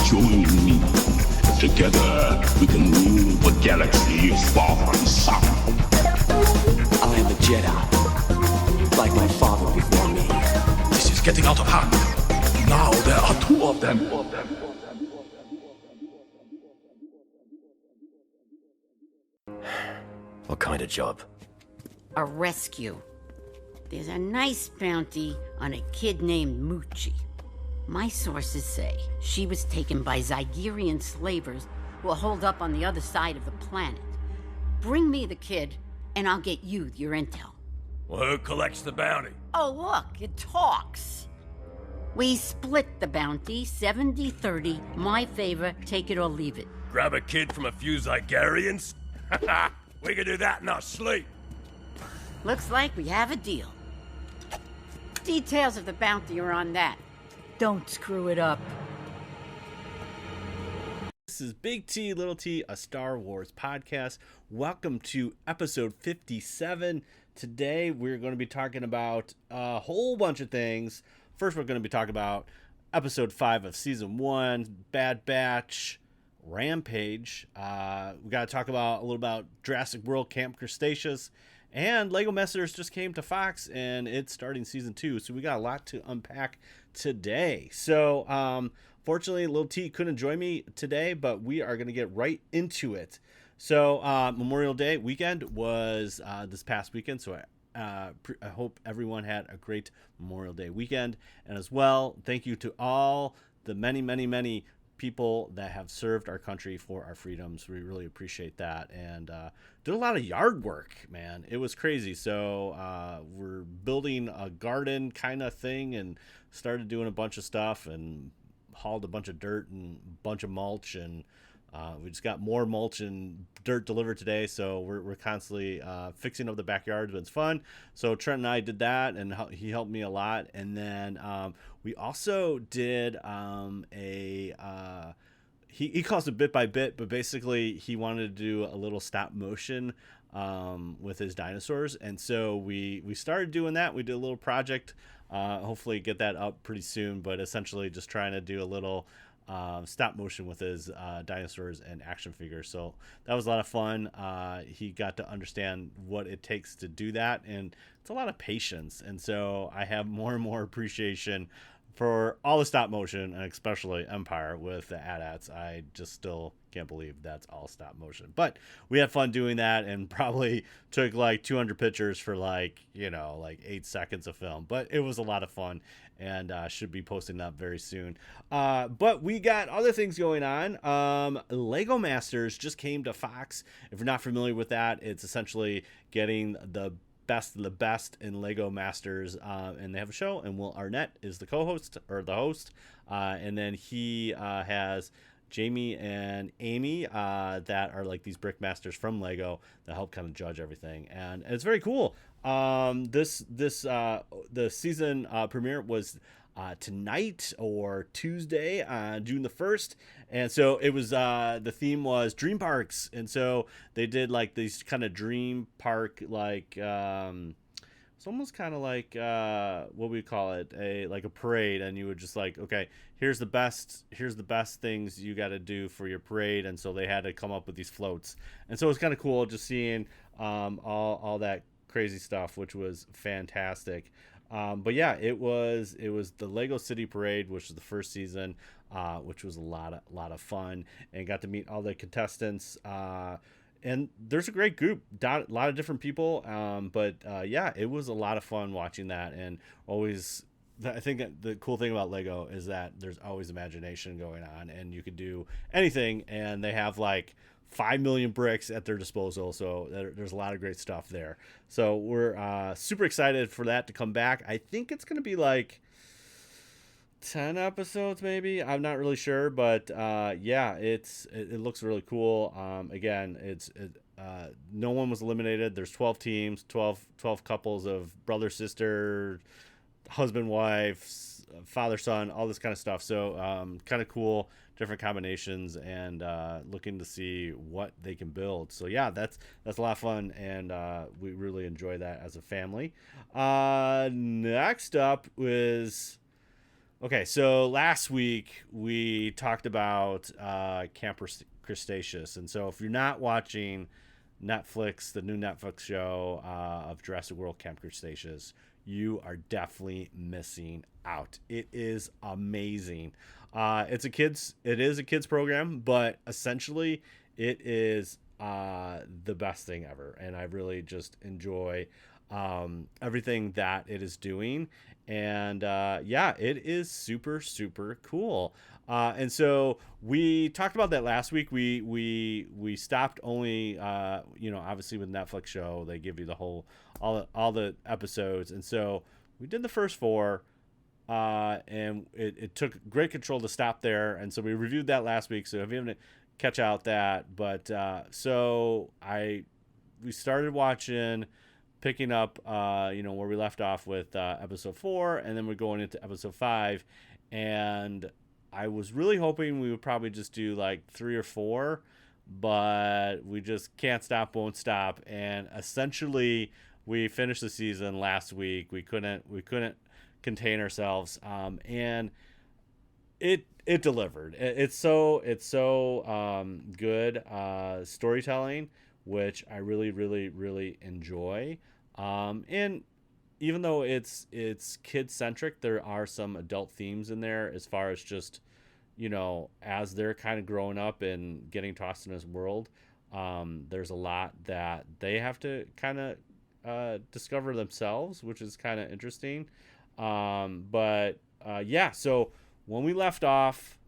Join me. Together we can rule the galaxy far and sun. I am a Jedi, like my father before me. This is getting out of hand. Now there are two of them. What kind of job? A rescue. There's a nice bounty on a kid named Muchi. My sources say she was taken by Zygerian slavers who are holed up on the other side of the planet. Bring me the kid, and I'll get you your intel. Well, who collects the bounty? Oh, look, it talks. We split the bounty, 70-30, my favor, take it or leave it. Grab a kid from a few Zygerians? We can do that in our sleep. Looks like we have a deal. Details of the bounty are on that. Don't screw it up. This is Big T, Little T, a Star Wars podcast. Welcome to episode 57. Today we're going to be talking about a whole bunch of things. First, we're going to be talking about episode 5 of season 1, Bad Batch, Rampage. We got to talk about a little about Jurassic World Camp Cretaceous. And Lego Masters just came to Fox, and it's starting season 2, so we got a lot to unpack today. So, fortunately, Lil T couldn't join me today, but we are going to get right into it. So, Memorial Day weekend was this past weekend, so I hope everyone had a great Memorial Day weekend. And as well, thank you to all the many people that have served our country for our freedoms. We really appreciate that, and did a lot of yard work, man. It was crazy. So we're building a garden kind of thing and started doing a bunch of stuff and hauled a bunch of dirt and a bunch of mulch, and we just got more mulch and dirt delivered today, so we're constantly fixing up the backyard, but it's fun. So Trent and I did that, and he helped me a lot. And then we also did he calls it bit by bit, but basically he wanted to do a little stop motion with his dinosaurs, and so we started doing that. We did a little project, hopefully get that up pretty soon, but essentially just trying to do a little stop motion with his dinosaurs and action figures. So that was a lot of fun. He got to understand what it takes to do that, and it's a lot of patience. And so I have more and more appreciation for all the stop motion, and especially Empire with the AT-ATs. I just still can't believe that's all stop motion. But we had fun doing that, and probably took like 200 pictures for like 8 seconds of film. But it was a lot of fun, and should be posting that very soon. But we got other things going on. Lego Masters just came to Fox. If you're not familiar with that, it's essentially getting the best of the best in Lego Masters, and they have a show, and Will Arnett is the co-host or the host, and then he has Jamie and Amy that are like these brick masters from Lego that help kind of judge everything, and it's very cool. The season premiere was tonight or Tuesday, June the 1st, and so it was the theme was dream parks, and so they did like these kind of dream park like it's almost kind of like what we call it, a parade, and you would just like, okay, here's the best things you got to do for your parade, and so they had to come up with these floats, and so it was kind of cool just seeing all that crazy stuff, which was fantastic. But yeah, it was the Lego City Parade, which was the first season, which was a lot of fun, and got to meet all the contestants. And there's a great group, a lot of different people. But yeah, it was a lot of fun watching that. And always, I think that the cool thing about Lego is that there's always imagination going on, and you could do anything. And they have like 5 million bricks at their disposal, so there's a lot of great stuff there. So we're super excited for that to come back. I think it's going to be like 10 episodes maybe, I'm not really sure, but yeah, it looks really cool. Again, no one was eliminated. There's 12 teams, 12 couples of brother, sister, husband, wife, father, son, all this kind of stuff. So kind of cool, different combinations, and looking to see what they can build. So yeah, that's a lot of fun, and we really enjoy that as a family. Next up is Okay, so last week we talked about Camp Cretaceous, and so if you're not watching Netflix, the new Netflix show of Jurassic World Camp Cretaceous, you are definitely missing out. It is amazing. It is a kids program, but essentially it is the best thing ever, and I really just enjoy everything that it is doing. And yeah, it is super super cool. And so we talked about that last week. We stopped only obviously with Netflix show they give you the whole all the episodes, and so we did the first four. And it took great control to stop there, and so we reviewed that last week. So if you haven't catch out that, but we started watching, picking up where we left off with episode 4, and then we're going into episode 5, and I was really hoping we would probably just do like 3 or 4, but we just can't stop, won't stop, and essentially we finished the season last week. We couldn't contain ourselves, and it delivered. It's so good storytelling, which I really really really enjoy. And even though it's kid centric, there are some adult themes in there as far as just as they're kind of growing up and getting tossed in this world. There's a lot that they have to kind of discover themselves, which is kind of interesting. Yeah, so when we left off,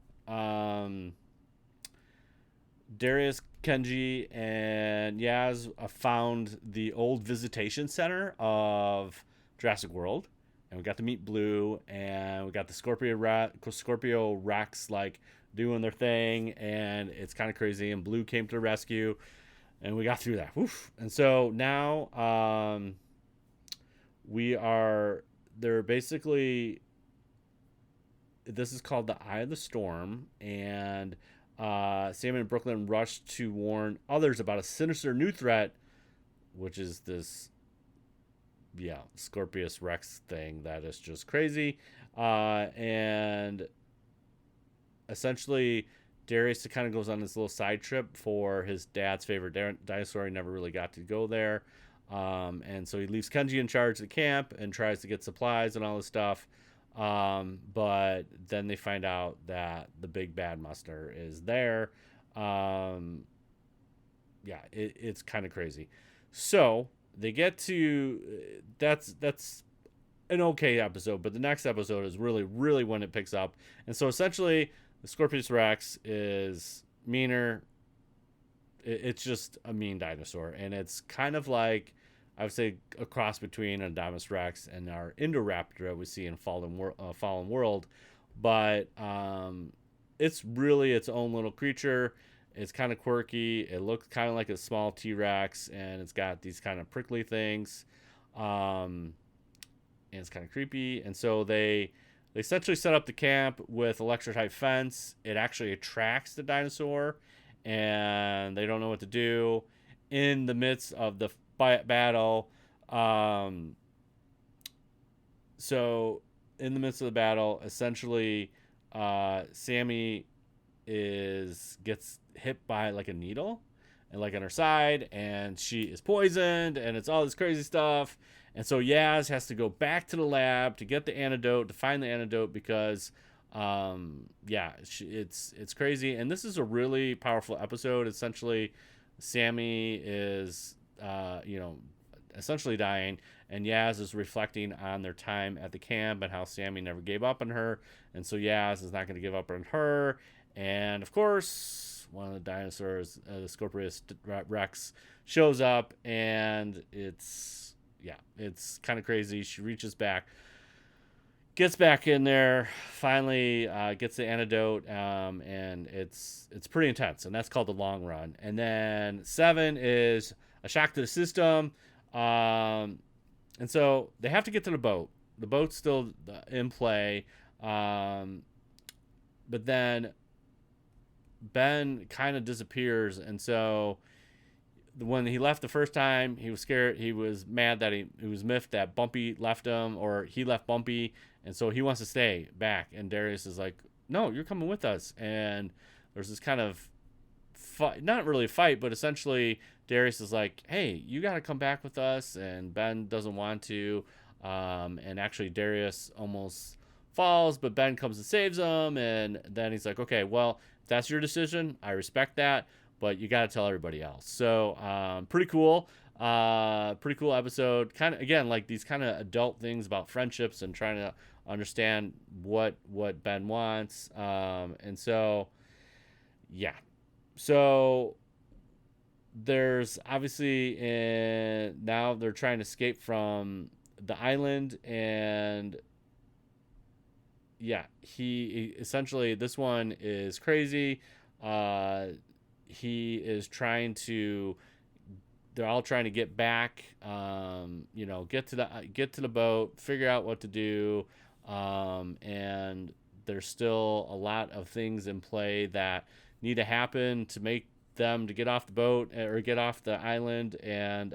Darius, Kenji, and Yaz found the old visitation center of Jurassic World, and we got to meet Blue, and we got the Scorpio Rex like doing their thing, and it's kind of crazy. And Blue came to the rescue, and we got through that. Woof. And so now, they're basically, this is called the Eye of the Storm, and Sam and Brooklyn rush to warn others about a sinister new threat, which is this Scorpius Rex thing that is just crazy. And essentially Darius kind of goes on this little side trip for his dad's favorite dinosaur. He never really got to go there. And so he leaves Kenji in charge of the camp and tries to get supplies and all this stuff. But then they find out that the big bad monster is there. It's kind of crazy. So they get to, that's an okay episode, but the next episode is really, really when it picks up. And so essentially the Scorpius Rex is meaner. It's just a mean dinosaur, and it's kind of like, I would say, a cross between Indominus Rex and our Indoraptor that we see in Fallen World. But it's really its own little creature. It's kind of quirky. It looks kind of like a small T-Rex, and it's got these kind of prickly things. And it's kind of creepy. And so they essentially set up the camp with electro-type fence. It actually attracts the dinosaur, and they don't know what to do. In the midst of the battle, so in the midst of the battle, essentially, Sammy gets hit by like a needle, and like on her side, and she is poisoned, and it's all this crazy stuff. And so Yaz has to go back to the lab to get the antidote, to find the antidote, because it's crazy. And this is a really powerful episode. Essentially, Sammy is essentially dying, and Yaz is reflecting on their time at the camp and how Sammy never gave up on her, and so Yaz is not going to give up on her. And of course, one of the dinosaurs, the Scorpius Rex, shows up, and it's kind of crazy. She reaches back, gets back in there, finally gets the antidote, and it's pretty intense, and that's called the long run. And then 7 is a shock to the system, and so they have to get to the boat. The boat's still in play, but then Ben kind of disappears, and so when he left the first time, he was scared. He was mad that he was miffed that Bumpy left him, or he left Bumpy, And so he wants to stay back. And Darius is like, no, you're coming with us. And there's this kind of fight, not really a fight, but essentially Darius is like, hey, you got to come back with us. And Ben doesn't want to. And actually Darius almost falls, but Ben comes and saves him. And then he's like, okay, well, if that's your decision, I respect that, but you got to tell everybody else. So pretty cool. Pretty cool episode. Kind of, again, like these kind of adult things about friendships and trying to understand what Ben wants. And so, yeah. So there's obviously now they're trying to escape from the island, and yeah, he essentially, this one is crazy. He is trying to, they're all trying to get back, get to the boat, figure out what to do. And there's still a lot of things in play that need to happen to make them to get off the boat or get off the island. And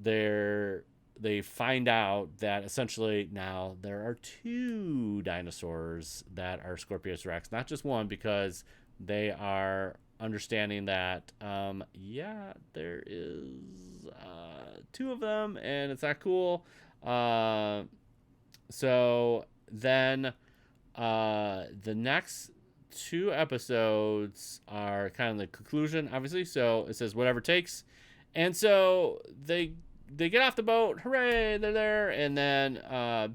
they find out that essentially now there are 2 dinosaurs that are Scorpius Rex, not just one, because they are understanding that, there is 2 of them, and it's not cool. So then the next 2 episodes are kind of the conclusion, obviously. So it says whatever it takes. And so they get off the boat. Hooray, they're there. And then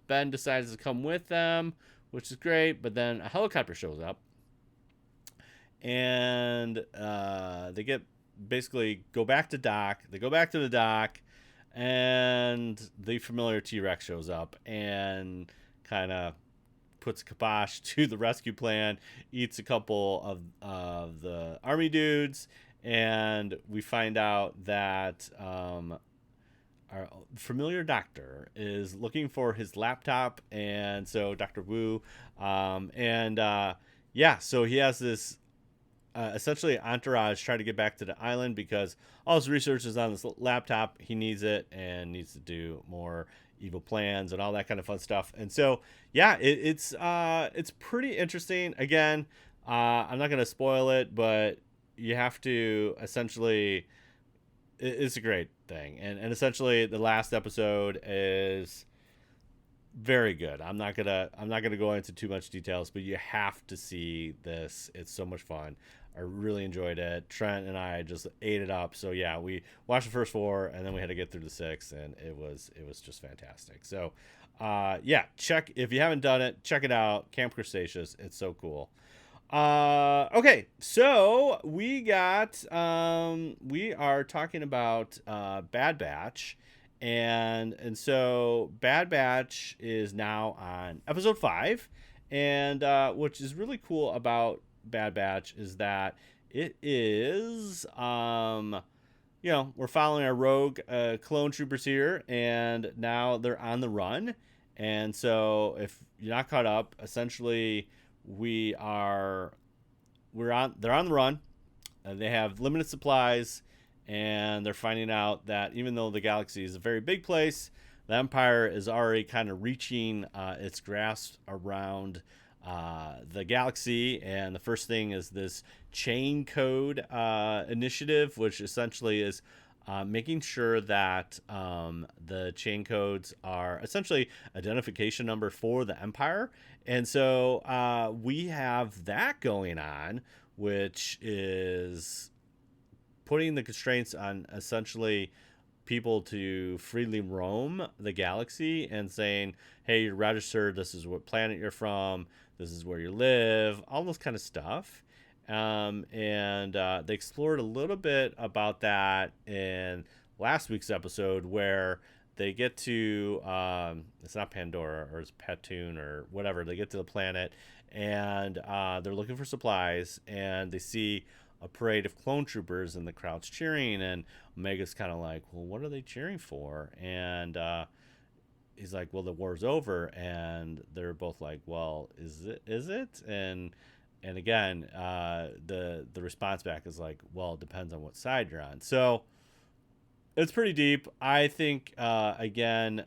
Ben decides to come with them, which is great. But then a helicopter shows up. And they go back to dock. They go back to the dock. And the familiar T-Rex shows up and kind of puts kibosh to the rescue plan, eats a couple of the army dudes, and we find out that our familiar doctor is looking for his laptop, and so Dr. Wu, so he has this essentially entourage try to get back to the island because all his research is on this laptop. He needs it and needs to do more evil plans and all that kind of fun stuff. And so, yeah, it's pretty interesting. Again, I'm not going to spoil it, but you have to essentially, it's a great thing. And essentially the last episode is very good. I'm not gonna go into too much details, but you have to see this. It's so much fun. I really enjoyed it. Trent and I just ate it up. So yeah, we watched the first 4 and then we had to get through the 6, and it was just fantastic. So check, if you haven't done it, check it out. Camp Cretaceous. It's so cool. Okay, so we are talking about Bad Batch. And so Bad Batch is now on episode 5, and which is really cool about Bad Batch is that it is we're following our rogue clone troopers here, and now they're on the run. And so if you're not caught up, essentially they're on the run. They have limited supplies. And they're finding out that even though the galaxy is a very big place, the Empire is already kind of reaching its grasp around the galaxy. And the first thing is this chain code initiative, which essentially is making sure that the chain codes are essentially identification number for the Empire. And so we have that going on, which is putting the constraints on essentially people to freely roam the galaxy and saying, hey, you're registered, this is what planet you're from, this is where you live, all this kind of stuff. And they explored a little bit about that in last week's episode, where they get to, it's not Pandora, or it's Patoon or whatever, they get to the planet, and they're looking for supplies, and they see a parade of clone troopers and the crowd's cheering, and Omega's kind of like, well, what are they cheering for? And he's like, well, the war's over. And they're both like, well, is it? And again, the response back is like, well, it depends on what side you're on. So It's pretty deep. I think, again,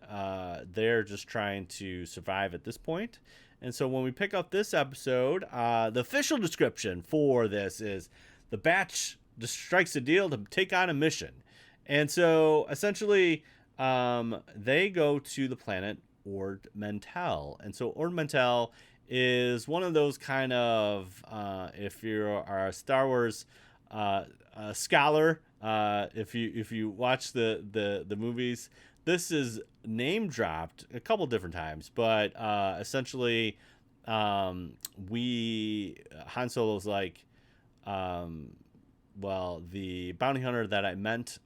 they're just trying to survive at this point. And so when we pick up this episode, the official description for this is the batch just strikes a deal to take on a mission. And so essentially, they go to the planet Ord Mantell. And so Ord Mantell is one of those kind of, if you're a Star Wars scholar, if you watch the movies, this is name dropped a couple different times, but essentially, Han Solo's like, well, the bounty hunter that I met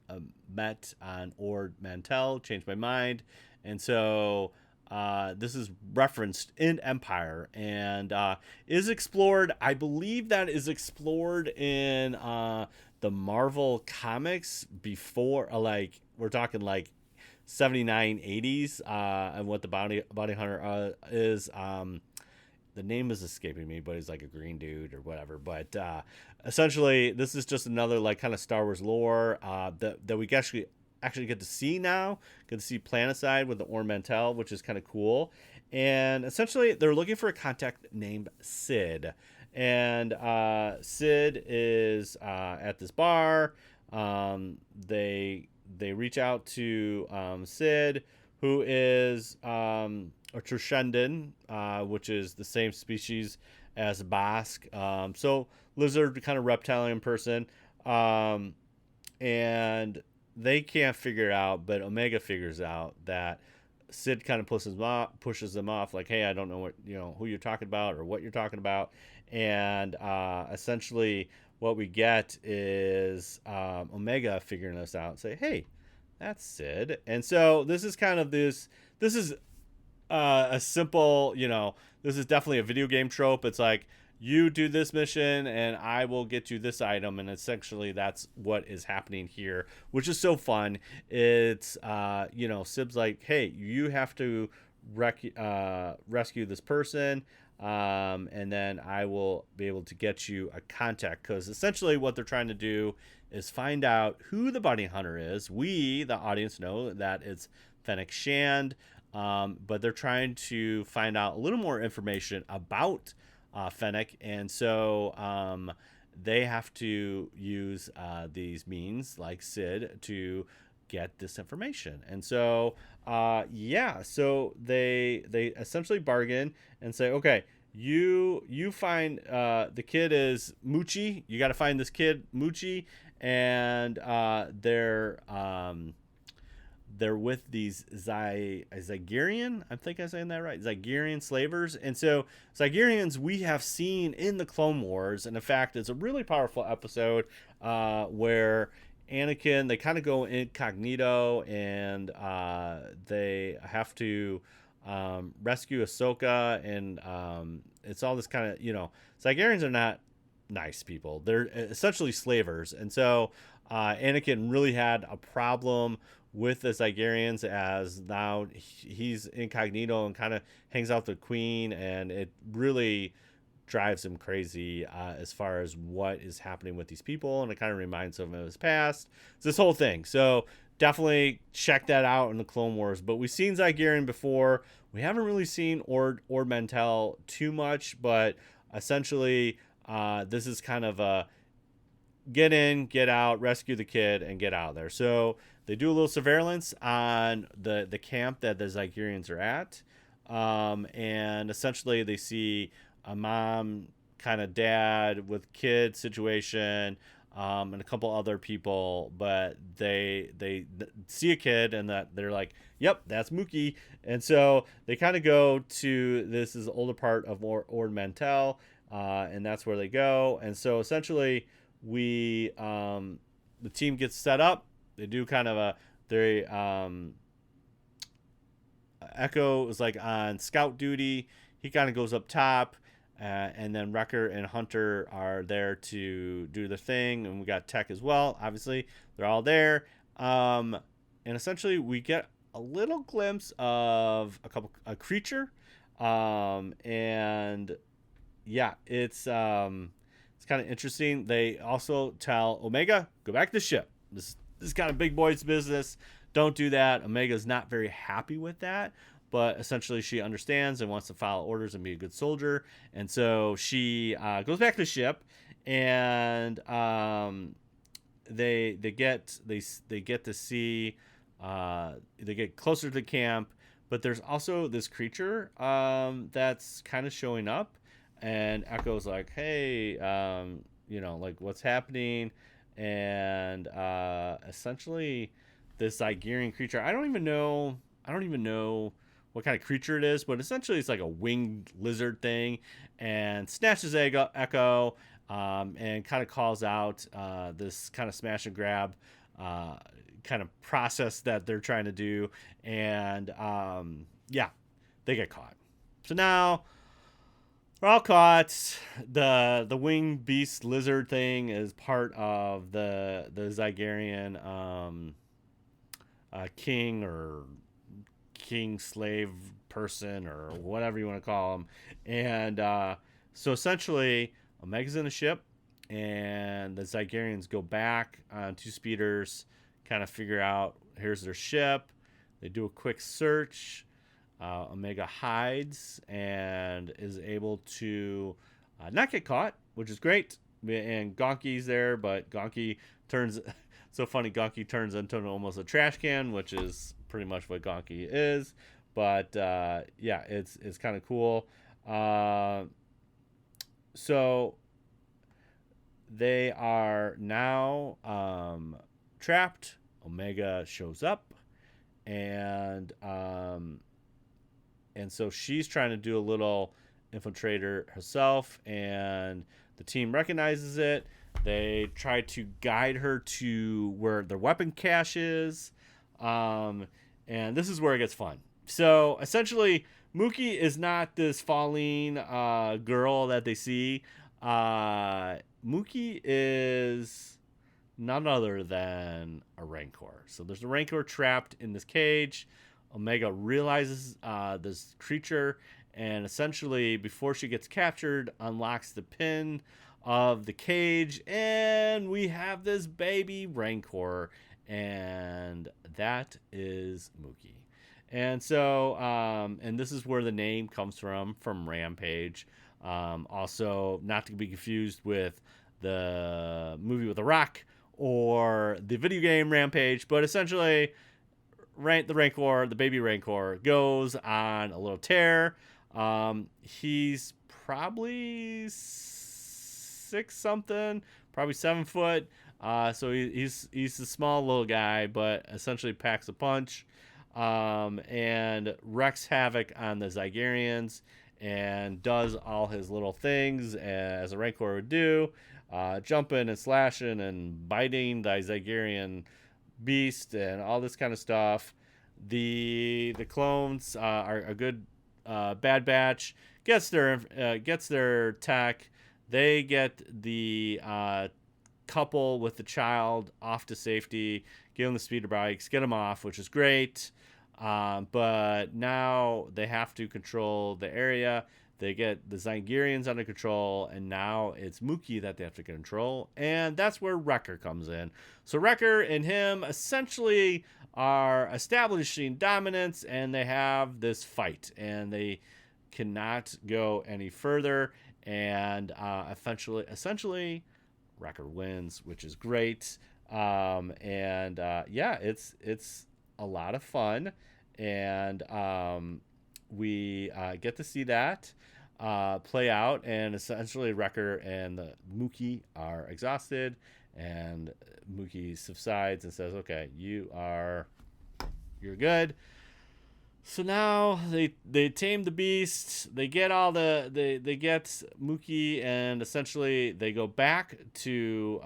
on Ord Mantell changed my mind, and so this is referenced in Empire and is explored. I believe that is explored in the Marvel comics before, like we're talking like 79, 80s, and what the bounty hunter is. The name is escaping me, but he's like a green dude or whatever. But essentially, this is just another like kind of Star Wars lore that we actually get to see now. Get to see Planetside with the Ord Mantell, which is kind of cool. And essentially, they're looking for a contact named Sid. And Sid is at this bar. They reach out to Sid, who is a Trushendan, which is the same species as Basque. So lizard, kind of reptilian person. And they can't figure it out, but Omega figures out that Sid kind of pushes them off, like, hey, I don't know who you're talking about or what you're talking about. And essentially what we get is Omega figuring this out and say, hey, that's Sid. And so this is kind of this is a simple, this is definitely a video game trope. It's like, you do this mission and I will get you this item, and essentially that's what is happening here, which is so fun. It's Sid's like, hey, you have to rescue this person, and then I will be able to get you a contact, because essentially what they're trying to do is find out who the bounty hunter is. We, the audience, know that it's Fennec Shand, but they're trying to find out a little more information about Fennec, and so they have to use these means like Sid to get this information. And so so they essentially bargain and say, okay, you find the kid is Muchi, you got to find this kid Muchi, and they're with these Zygerian, I think I'm saying that right, Zygerian slavers. And so Zygerians we have seen in the Clone Wars, and in fact it's a really powerful episode where Anakin, they kind of go incognito, and they have to rescue Ahsoka, and it's all this kind of, Zygerians are not nice people. They're essentially slavers. And so Anakin really had a problem with the Zygerians, as now he's incognito and kind of hangs out with the Queen, and it really drives him crazy as far as what is happening with these people, and it kind of reminds him of his past. It's this whole thing. So definitely check that out in the Clone Wars. But we've seen Zygerian before. We haven't really seen Ord Mantell too much, but essentially this is kind of a get in, get out, rescue the kid, and get out of there. So they do a little surveillance on the camp that the Zygerians are at, and essentially they see a mom, kind of dad with kid situation, and a couple other people, but they see a kid, and that they're like, yep, that's Mookie. And so they kind of go to, this is the older part of Ord Mantell, and that's where they go. And so essentially the team gets set up. They do kind of Echo is like on scout duty. He kind of goes up top, and then Wrecker and Hunter are there to do the thing, and we got Tech as well. Obviously, they're all there, and essentially we get a little glimpse of a creature, and yeah, it's kind of interesting. They also tell Omega, go back to the ship. this is kind of big boys business. Don't do that. Omega's not very happy with that, but essentially she understands and wants to follow orders and be a good soldier. And so she goes back to the ship, and they get to see they get closer to the camp, but there's also this creature that's kind of showing up, and Echo's like, hey, like, what's happening? And essentially this Zygerian creature, I don't even know what kind of creature it is, but essentially it's like a winged lizard thing, and snatches Echo, and kind of calls out this kind of smash and grab kind of process that they're trying to do, and they get caught. So now we're all caught. The winged beast lizard thing is part of the Zygerian king or king slave person or whatever you want to call him. And so essentially Omega's in a ship, and the Zygerians go back on two speeders, kind of figure out here's their ship. They do a quick search. Omega hides and is able to not get caught, which is great. And Gonki's there, but Gonki turns so funny. Gonki turns into almost a trash can, which is pretty much what Gonki is. But it's kind of cool. So they are now trapped. Omega shows up, and so she's trying to do a little infiltrator herself, and the team recognizes it. They try to guide her to where their weapon cache is, and this is where it gets fun. So essentially, Muchi is not this falling girl that they see. Muchi is none other than a Rancor. So there's a Rancor trapped in this cage. Omega realizes this creature, and essentially, before she gets captured, unlocks the pin of the cage, and we have this baby Rancor, and that is Muchi. And so, and this is where the name comes from Rampage. Also, not to be confused with the movie with The Rock or the video game Rampage, but essentially, the Rancor, the baby Rancor, goes on a little tear. He's probably 6 something, probably 7 foot. So he's a small little guy, but essentially packs a punch. And wreaks havoc on the Zygerians and does all his little things as a Rancor would do, jumping and slashing and biting the Zygerian beast and all this kind of stuff. The clones are a good Bad Batch gets their tech. They get the couple with the child off to safety, give them the speeder bikes, get them off, which is great. But now they have to control the area. They get the Zygerians under control, and now it's Muchi that they have to control, and that's where Wrecker comes in. So Wrecker and him essentially are establishing dominance, and they have this fight, and they cannot go any further, and essentially Wrecker wins, which is great. It's a lot of fun, and we get to see that play out, and essentially Wrecker and the Muchi are exhausted, and Muchi subsides and says, okay, you're good. So now they tame the beast, they get they get Muchi, and essentially they go back to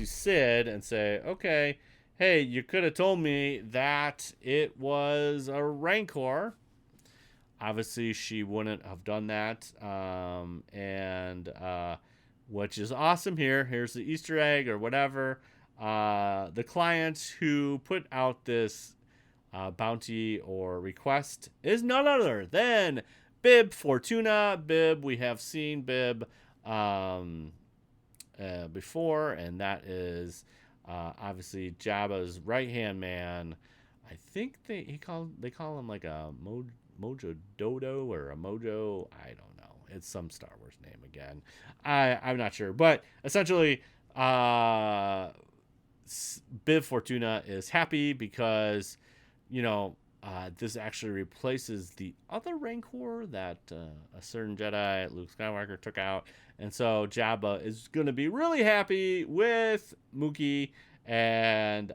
Sid and say, okay, hey, you could have told me that it was a Rancor. Obviously, she wouldn't have done that. Which is awesome here. Here's the Easter egg or whatever. The client who put out this bounty or request is none other than Bib Fortuna. Bib, we have seen Bib before, and that is obviously Jabba's right hand man. I think they call him like a Mojo Dodo or a Mojo. I don't know. It's some Star Wars name again. I'm not sure, but essentially, Bib Fortuna is happy because, this actually replaces the other Rancor that a certain Jedi, Luke Skywalker, took out. And so Jabba is going to be really happy with Muchi. And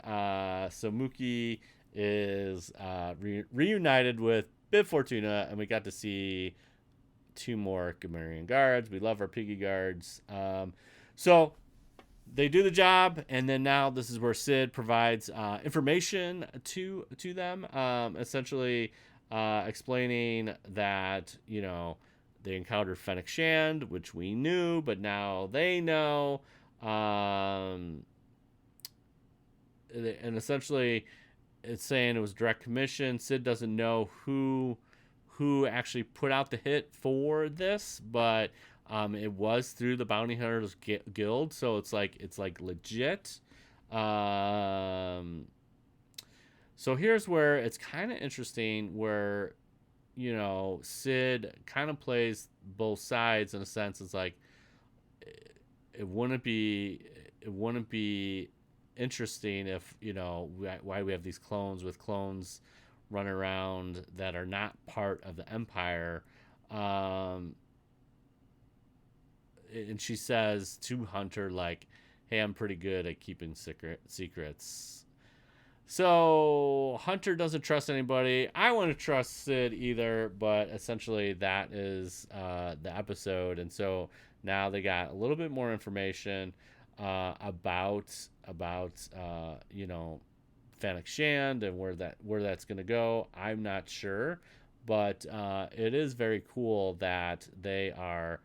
so Muchi is reunited with Bib Fortuna. And we got to see 2 more Gamorrean guards. We love our piggy guards. So they do the job, and then now this is where Sid provides information to them, essentially explaining that they encountered Fennec Shand, which we knew, but now they know, and essentially it's saying it was direct commission. Sid doesn't know who actually put out the hit for this, but it was through the Bounty Hunters Guild, so it's like legit. So here's where it's kind of interesting, where Sid kind of plays both sides in a sense. It's like it wouldn't be interesting if why we have these clones run around that are not part of the Empire. And she says to Hunter, like, hey, I'm pretty good at keeping secrets. So Hunter doesn't trust anybody. I want to trust Sid either, but essentially that is the episode. And so now they got a little bit more information about Fennec Shand and where that's going to go. I'm not sure, but it is very cool that they are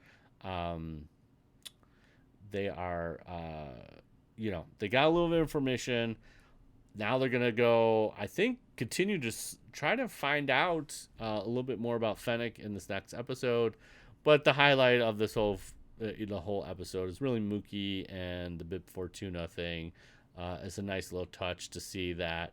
they got a little bit of information. Now they're going to go, I think, continue to try to find out a little bit more about Fennec in this next episode. But the highlight of this whole episode is really Muchi and the Bib Fortuna thing. It's a nice little touch to see that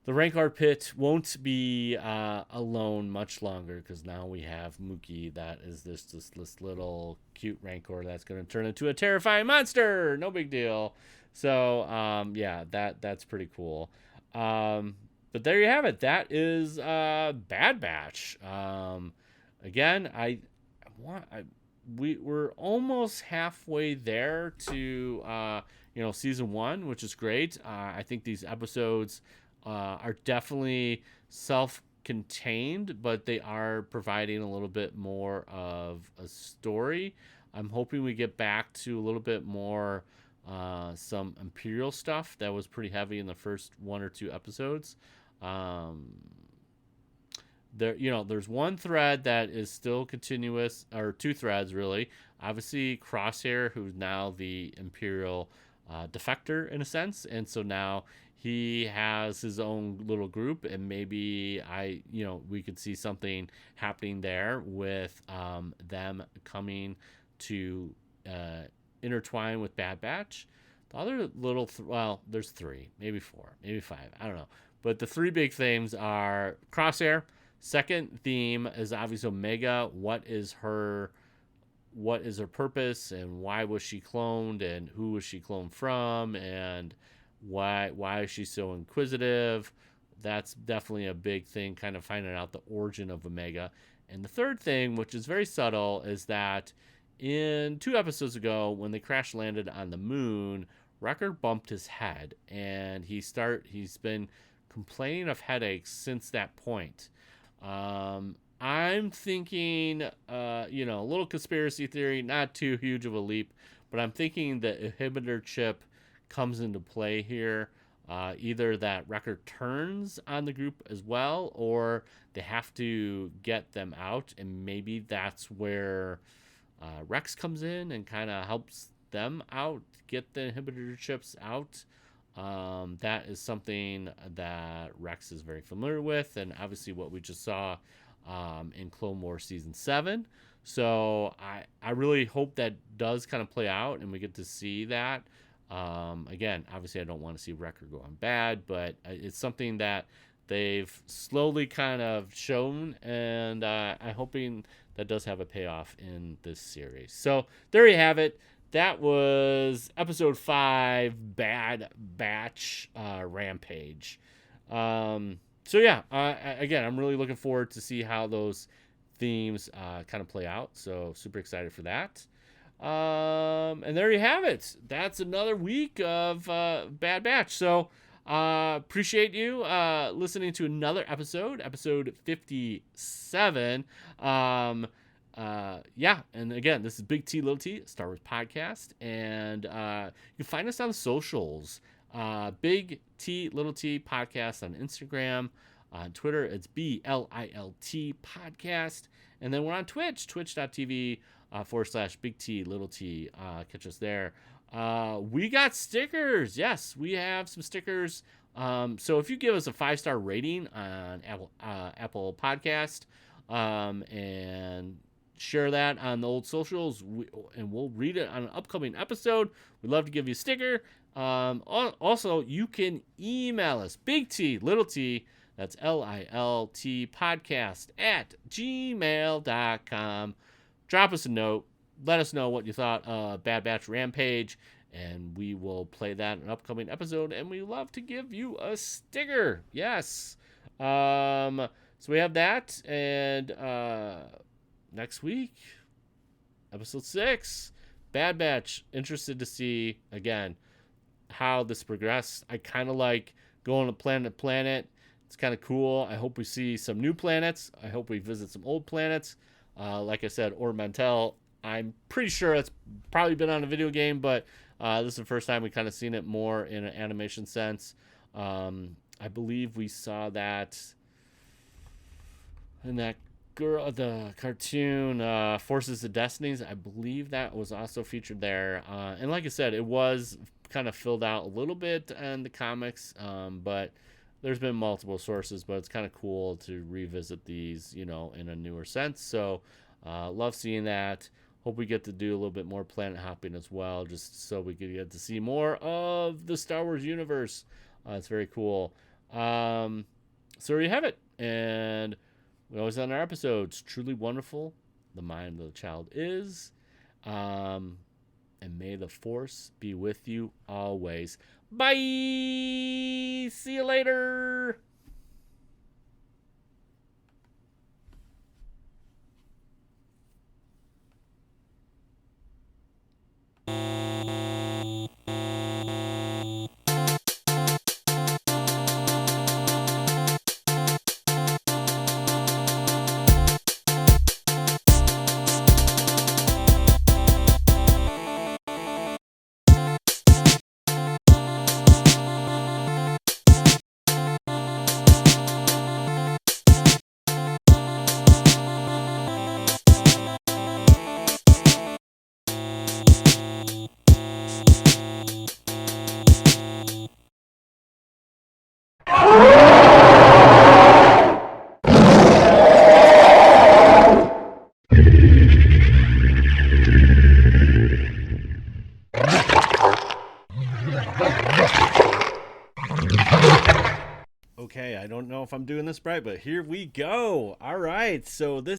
the Rancor pit won't be alone much longer, because now we have Muchi, that is this little cute Rancor that's going to turn into a terrifying monster. No big deal. So that's pretty cool. But there you have it. That is Bad Batch. Again, we're almost halfway there to season 1, which is great. I think these episodes are definitely self-contained, but they are providing a little bit more of a story. I'm hoping we get back to a little bit more some Imperial stuff that was pretty heavy in the first 1 or 2 episodes. There's one thread that is still continuous, or 2 threads really. Obviously Crosshair, who's now the Imperial defector in a sense, and so now he has his own little group, and maybe we could see something happening there with them coming to intertwine with Bad Batch. The other little, there's 3, maybe 4, maybe 5, I don't know. But the 3 big themes are Crosshair. Second theme is obviously Omega. What is her purpose, and why was she cloned, and who was she cloned from, and why is she so inquisitive? That's definitely a big thing, kind of finding out the origin of Omega. And the third thing, which is very subtle, is that in 2 episodes ago, when they crash landed on the moon, Wrecker bumped his head, and he's been complaining of headaches since that point. I'm thinking, a little conspiracy theory, not too huge of a leap, but I'm thinking the inhibitor chip comes into play here. Either that Wrecker turns on the group as well, or they have to get them out, and maybe that's where Rex comes in and kind of helps them out, get the inhibitor chips out. That is something that Rex is very familiar with, and obviously what we just saw in Clone Wars Season 7. So I really hope that does kind of play out and we get to see that. Again, obviously I don't want to see Wrecker go on bad, but it's something that they've slowly kind of shown, and I'm hoping that does have a payoff in this series. So there you have it. That was episode 5, Bad Batch Rampage. So yeah, again, I'm really looking forward to see how those themes kind of play out. So super excited for that. And there you have it. That's another week of Bad Batch. So appreciate you listening to another episode 57. Yeah, and again, this is Big T Little T, Star Wars podcast, and you can find us on the socials. Big T Little T podcast on Instagram. On Twitter, it's BLILT podcast. And then we're on Twitch, twitch.tv /Big T Little T. Catch us there. We got stickers. Yes, we have some stickers. So if you give us a 5-star rating on Apple Podcast and share that on the old socials, and we'll read it on an upcoming episode. We'd love to give you a sticker. Also, you can email us, Big T Little T. That's LILT podcast @gmail.com. Drop us a note. Let us know what you thought of Bad Batch Rampage, and we will play that in an upcoming episode, and we love to give you a sticker. Yes. So we have that, and next week, episode 6, Bad Batch. Interested to see, again, how this progresses. I kind of like going to planet to planet. It's kind of cool. I hope we see some new planets. I hope we visit some old planets. Like I said, Ord Mantell, I'm pretty sure it's probably been on a video game, but this is the first time we kind of seen it more in an animation sense. I believe we saw that in that the cartoon Forces of Destinies. I believe that was also featured there. And like I said, it was kind of filled out a little bit in the comics, but there's been multiple sources, but it's kind of cool to revisit these, in a newer sense. So love seeing that. Hope we get to do a little bit more planet hopping as well, just so we can get to see more of the Star Wars universe. It's very cool. So there you have it. And we always end our episodes. Truly wonderful. The mind of the child is. And may the Force be with you always. Bye. See you later. Okay, I don't know if I'm doing this right, but here we go. All right, so this...